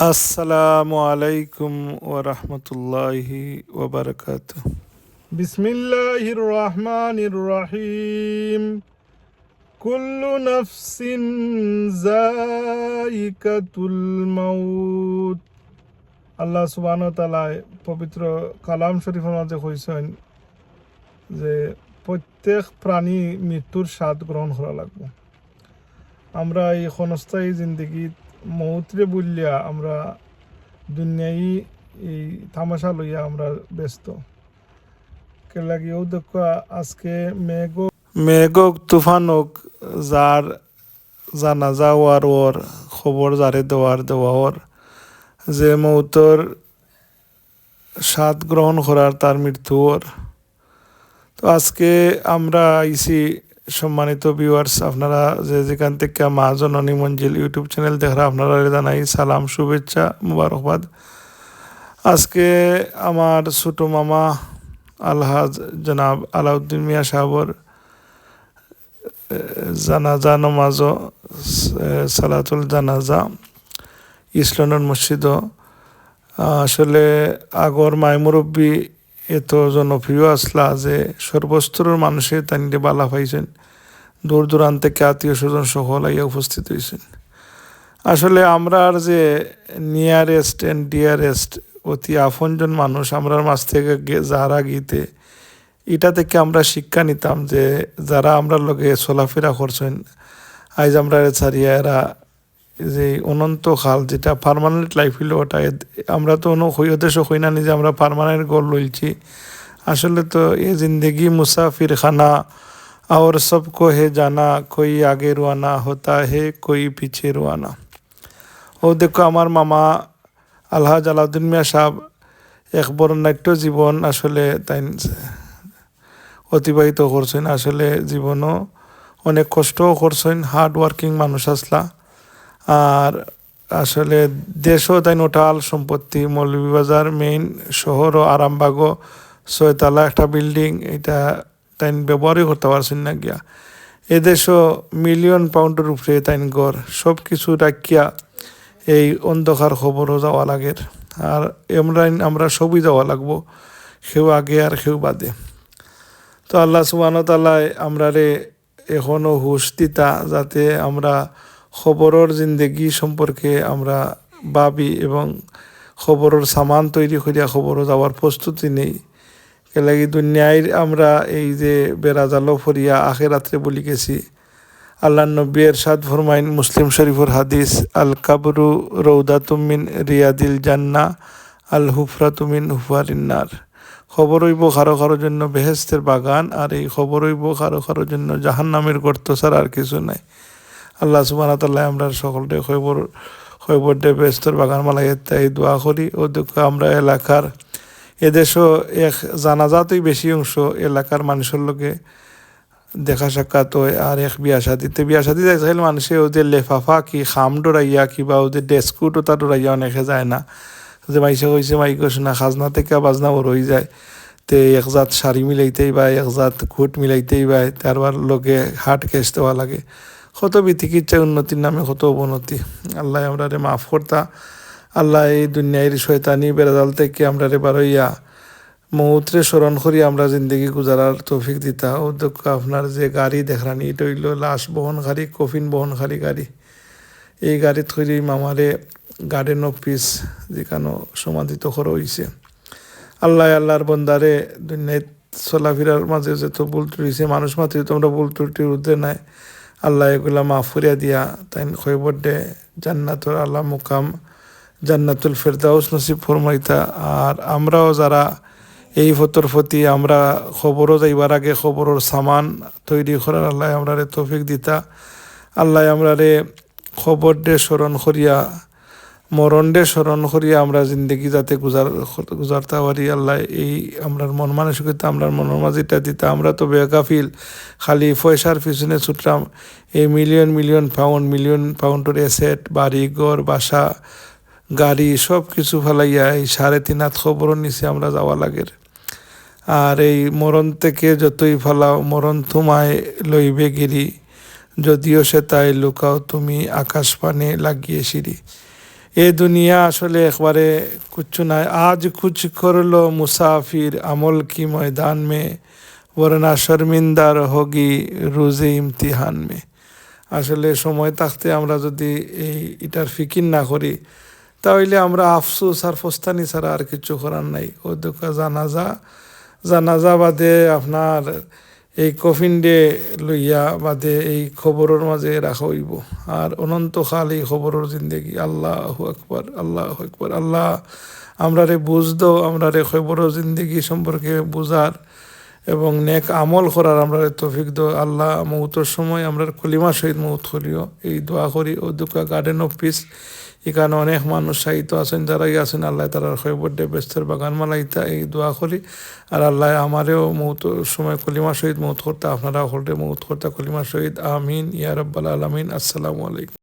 আসসালামু আলাইকুম ওয়া রাহমাতুল্লাহি ওয়া বারাকাতুহু। বিসমিল্লাহির রহমানির রহিম। কুল্লু নাফসিন যায়িকাতুল মাউত। আল্লাহ সুবহানাহু ওয়া তাআলা পবিত্র কালাম শরীফের মাঝে কইছেন যে প্রত্যেক প্রাণী মৃত্যুর স্বাদ গ্রহণ করা লাগবে। আমরা এই ক্ষণস্থায়ী জিন্দগিত মৌতরে বললিয়া আমরা দুনিয়ায় এই তামাশা লইয়া আমরা ব্যস্ত কে লাগিও দেখো আজকে মেঘ হোক তুফান হোক যার জানাজা হওয়ার ওর খবর যারে দেওয়া ওর যে মৌতর স্বাদ গ্রহণ করার তার মৃত্যু ওর। তো আজকে আমরা আইসি সম্মানিত ভিউয়ার্স, আপনারা যে যেখান থেকে মা জননী মঞ্জিল ইউটিউব চ্যানেল দেখরা আপনারা জানাই সালাম, শুভেচ্ছা, মুবারকবাদ। আজকে আমার ছোট মামা আলহাজ জনাব আলাউদ্দিন মিয়া সাহবর জানাজা নমাজ সালাতুল জানাজা ইসলামের মসজিদ। আসলে আগর মাই মুরব্বী এত জনপ্রিয় আসলা যে সর্বস্তরের মানুষের তাইনকে বালা পাইছেন, দূর দূরান্ত থেকে আত্মীয় স্বজন সকল আইয়া উপস্থিত হয়েছেন। আসলে আমরা আর যে নিয়ারেস্ট অ্যান্ড ডিয়ারেস্ট অতি আপনজন মানুষ আমরার মাঝ থেকে যারা গীতে এটা থেকে আমরা শিক্ষা নিতাম যে যারা আমরা লগে চলাফেরা করছেন আজ আমরা ছাড়িয়া এরা যে অনন্ত কাল যেটা পার্মানেন্ট লাইফ হইল ওটা আমরা তো ওদেশ হই না যে আমরা পার্মানেন্ট গোল লইছি। আসলে তো এ জিন্দগি মুসাফির খানা और सबको है जाना, कोई आगे रुआना होता है कोई पीछे रुआना। ও দেখো আমার মামা আলহাজ আলাউদ্দিন মিয়া সাহেব এক বর্ণাঢ্য জীবন আসলে তাই অতিবাহিত করছেন। আসলে জীবনও অনেক কষ্টও করছেন, হার্ড ওয়ার্কিং মানুষ আসলা। আর আসলে দেশও তাই ওটাল সম্পত্তি মৌলভীবাজার মেইন শহর ও আরামবাগও 6 তলা একটা বিল্ডিং, এটা তাই ব্যবহারই করতে পারছেন না গিয়া। এদেশও মিলিয়ন পাউন্ডের উপরে তাইন গড় সব কিছু রাখিয়া এই অন্ধকার খবরও যাওয়া লাগে। আর আমরা সবই যাওয়া লাগবো, কেউ আগে আর কেউ বাদে। তো আল্লাহ সুবহানাহু ওয়া তাআলা আমরা রে এখনও হুশ দিতা যাতে আমরা খবরের জিন্দগি সম্পর্কে আমরা ভাবি এবং খবরের সামান তৈরি করিয়া খবরও যাওয়ার প্রস্তুতি নেই। এলাকি দুনিয়ায় আমরা এই যে বেড়াজালো ফরিয়া আখেরাত্রে বলি গেছি। আল্লাহ নবী এরশাদ ফরমাইন মুসলিম শরীফের হাদিস, আল কাবরু রৌদাতুম মিন রিয়াদিল জান্নাহ আল হুফরাতু মিন হুফারিন্নার। খবর হইব কারো জন্য বেহেস্তের বাগান, আর এই খবর হইব কারো জন্য জাহান্নামের গর্ত ছাড়া আর কিছু নাই। আল্লাহ সুবহানাহু ওয়া তাআলা আমরা সকলকে খবর দে বেহেস্তের বাগান মালাই তাই দোয়া করি। ও দুঃখ আমরা এলাকার এদেশও এক জানাজাতই বেশি অংশ এলাকার মানুষের লোকে দেখা সাক্ষাৎ হয়। আর এক বিয়া শাদিতে যাইলে মানুষে ওদের লেফাফা কি খাম ডরাইয়া কিবা ওদের ডেস্কুট ওটা ডরাইয়া অনেকে যায় না, যে মাইসে কইছে মাইকস না খাজনা থেকে বাজনা ওর হয়ে যায়। তে একজাত শাড়ি মিলাইতেই বা একজাত খুট মিলাইতেই বা তারবার লোকে হাট কেস দেওয়া লাগে। কত বিচিকিৎসা উন্নতির নামে কত অবনতি। আল্লাহ আমরা রে মাফ করতা। আল্লাহ এই দুনিয়ার শয়তানি বেড়াজাল থেকে আমরা রে বারইয়া মৌত্রে স্মরণ করি আমরা জিন্দগি গুজারার তৌফিক দিতা। অধ্যক্ষ আপনার যে গাড়ি দেখানি এটা হইল লাশ বহনকারী কফিন বহনকারী গাড়ি। এই গাড়িত করি মামারে গার্ডেন অফ পিস যেখানে সমাধিত করা হয়েছে। আল্লাহর বন্দারে দুনিয়ায় চলাফেরার মাঝে যত ভুল ত্রুটি মানুষ মাত্র তোমরা ভুল ত্রুটির ঊর্ধ্বে নাই। আল্লাহ এগুলা মাফ করিয়া দিয়া তাই খবর দে জান্নাতুল আল্লাহ মুকাম জান্নাতুল ফেরদাউস নসিব ফরমাইতা। আর আমরাও যারা এই ফতর প্রতি আমরা খবরও যাইবার আগে খবরের সামান তৈরি করার আল্লাহ আমরা রে তৌফিক দিতা। আল্লাহ আমরা রে খবর দে স্মরণ করিয়া মরণ দে স্মরণ করিয়া আমরা জিন্দগি যাতে গুজারতে পারি। আল্লাহ এই আমরার মন মানসিকতা আমরার মনের মাঝিটা দিতা। আমরা তো বেগাফিল খালি পয়সার পিছনে ছুটলাম। এই মিলিয়ন পাউন্ডের এসেট বাড়ি ঘর বাসা গাড়ি সব কিছু ফেলাইয়া এই 3.5 খবরের নিচে আমরা যাওয়া লাগে। আর এই মরণ থেকে যতই ফেলাও মরণ তোমায় লইবে গিরি, যদিও সে তাই লুকাও তুমি আকাশ পানে লাগিয়ে সিঁড়ি। এই দুনিয়া আসলে একবারে কুচ্ছু নাই। আজ কুছ করলো মুসাফির আমল কি ময়দান মে, वरना शर्मिंदा रहोगी রোজে ইমতিহান মে। আসলে সময় থাকতে আমরা যদি এটার ফিকির না করি, তাহলে আমরা আফসোস আর ফস্তানি ছাড়া আর কিছু করার নাই। ও দুঃখ জানাজা, জানাজা বাদে আপনার এই কফিন ডে লইয়া বাদে এই খবরের মাঝে রাখা হইব। আর অনন্তকাল এই খবরের জিন্দেগি। আল্লাহ আকবার, আল্লাহ আকবার। আল্লাহ আমরা রে বুঝ দো, আমরা রে খবরের জিন্দেগি সম্পর্কে বুঝার এবং নেক আমল করার আমরা তৌফিক দো। আল্লাহ মৌতের সময় আমরা কলিমা শহীদ মৌত করিও, এই দোয়া করি। ও দুকা গার্ডেন অফ পিস, এখানে অনেক মানুষ সাহিত্য আছেন, যারাই আছেন আল্লাহ তারার খৈবড্ডে ব্যস্তের বাগান মালাইতা, এই দোয়া করি। আর আল্লাহ আমারেও মৌতের সময় কলিমা শহীদ মৌত করতে, আপনারা হলটে মৌত করতে কলিমা শহীদ। আমিন ইয়া রব্বাল আলামিন। আসসালামু আলাইকুম।